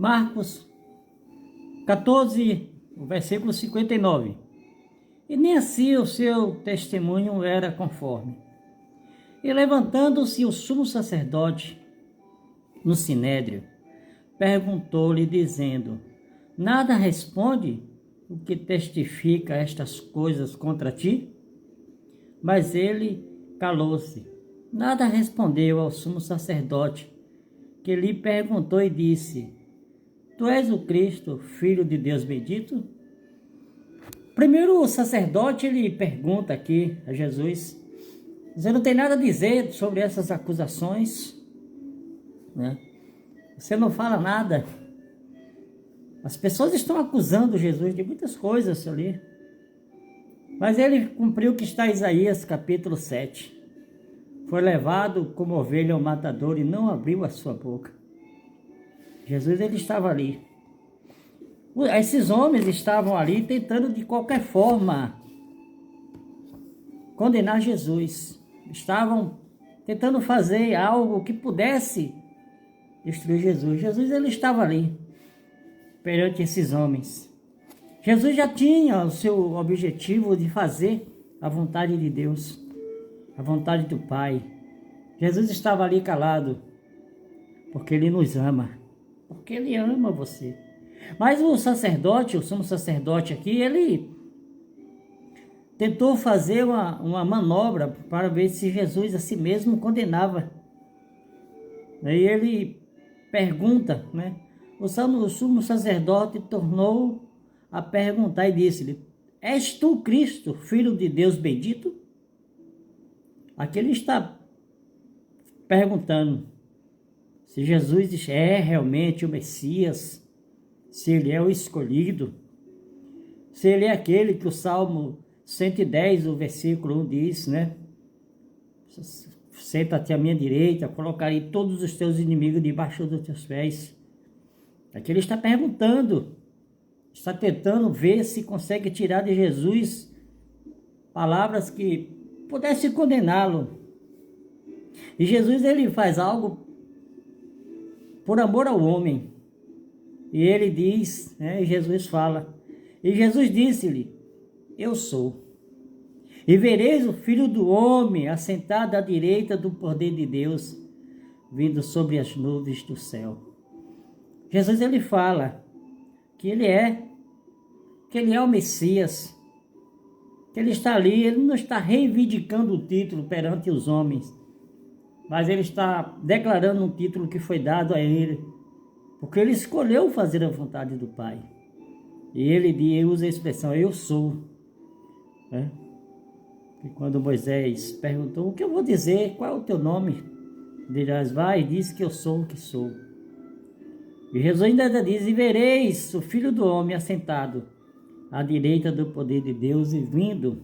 Marcos 14, versículo 59. E nem assim o seu testemunho era conforme. E levantando-se o sumo sacerdote no sinédrio, perguntou-lhe dizendo: nada responde o que testifica estas coisas contra ti? Mas ele calou-se. Nada respondeu ao sumo sacerdote, que lhe perguntou e disse: tu és o Cristo, filho de Deus bendito? Primeiro o sacerdote ele pergunta aqui a Jesus: você não tem nada a dizer sobre essas acusações, né? Você não fala nada. As pessoas estão acusando Jesus de muitas coisas ali. Mas ele cumpriu o que está em Isaías capítulo 7. Foi levado como ovelha ao matador e não abriu a sua boca. Jesus ele estava ali. Esses homens estavam ali tentando de qualquer forma condenar Jesus. Estavam tentando fazer algo que pudesse destruir Jesus. Jesus ele estava ali perante esses homens. Jesus já tinha o seu objetivo de fazer a vontade de Deus, a vontade do Pai. Jesus estava ali calado porque ele nos ama, porque ele ama você. Mas o sacerdote, o sumo sacerdote aqui, ele tentou fazer uma manobra para ver se Jesus a si mesmo condenava. Aí ele pergunta, né? O sumo sacerdote tornou a perguntar e disse-lhe: és tu Cristo, filho de Deus bendito? Aqui ele está perguntando se Jesus é realmente o Messias, se ele é o escolhido, se ele é aquele que o Salmo 110, o versículo 1 diz, né? Senta-te à minha direita, colocarei todos os teus inimigos debaixo dos teus pés. Aqui ele está perguntando, está tentando ver se consegue tirar de Jesus palavras que pudessem condená-lo. E Jesus ele faz algo por amor ao homem. E ele diz, né, Jesus fala, e Jesus disse-lhe: eu sou. E vereis o Filho do Homem assentado à direita do poder de Deus, vindo sobre as nuvens do céu. Jesus ele fala que ele é o Messias, que ele está ali, ele não está reivindicando o título perante os homens, mas ele está declarando um título que foi dado a ele, porque ele escolheu fazer a vontade do Pai. E ele usa a expressão, eu sou, né? E quando Moisés perguntou, o que eu vou dizer, qual é o teu nome? Dirás, vai e diz que eu sou o que sou. E Jesus ainda diz, e vereis o Filho do Homem assentado à direita do poder de Deus e vindo,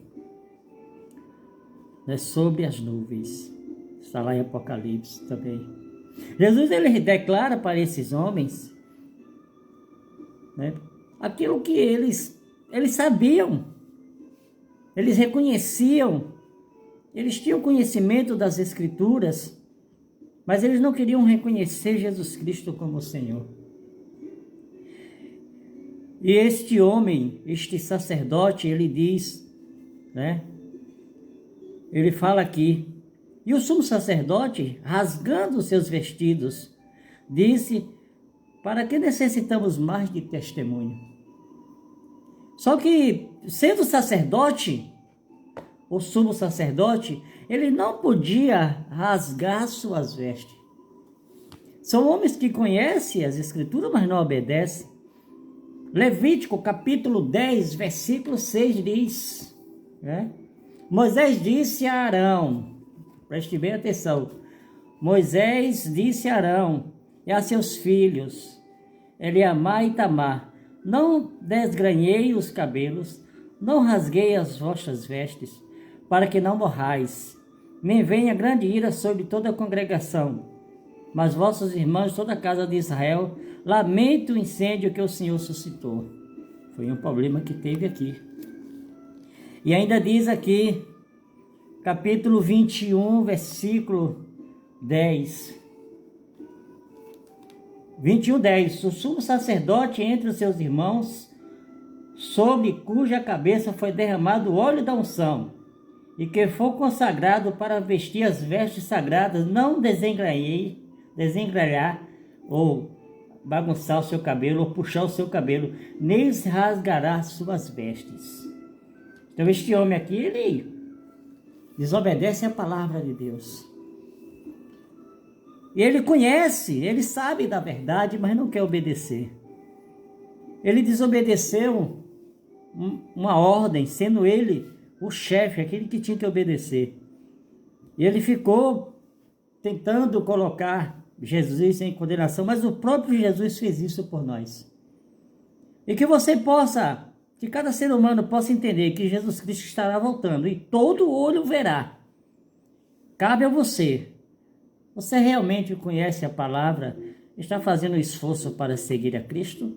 né, sobre as nuvens. Está lá em Apocalipse também. Jesus ele declara para esses homens, né, aquilo que eles sabiam, eles reconheciam, eles tinham conhecimento das Escrituras, mas eles não queriam reconhecer Jesus Cristo como Senhor. E este homem, este sacerdote, ele diz, né? Ele fala aqui, e o sumo sacerdote, rasgando os seus vestidos, disse, para que necessitamos mais de testemunho? Só que, sendo sacerdote, o sumo sacerdote, ele não podia rasgar suas vestes. São homens que conhecem as Escrituras, mas não obedecem. Levítico capítulo 10, versículo 6 diz, né? Moisés disse a Arão, preste bem atenção, Moisés disse a Arão e a seus filhos, Eleazar e Itamar, não desgranhei os cabelos, não rasguei as vossas vestes, para que não morrais, nem venha grande ira sobre toda a congregação. Mas vossos irmãos, toda a casa de Israel, lamentam o incêndio que o Senhor suscitou. Foi um problema que teve aqui. E ainda diz aqui, capítulo 21, versículo 10. 21:10. O sumo sacerdote entre os seus irmãos, sobre cuja cabeça foi derramado o óleo da unção, e que for consagrado para vestir as vestes sagradas, não desengralhar ou bagunçar o seu cabelo, ou puxar o seu cabelo, nem se rasgará suas vestes. Então este homem aqui, ele desobedece a palavra de Deus. E ele conhece, ele sabe da verdade, mas não quer obedecer. Ele desobedeceu uma ordem, sendo ele o chefe, aquele que tinha que obedecer. E ele ficou tentando colocar Jesus em condenação, mas o próprio Jesus fez isso por nós. E que você possa, que cada ser humano possa entender que Jesus Cristo estará voltando e todo olho verá. Cabe a você. Você realmente conhece a palavra? Está fazendo esforço para seguir a Cristo?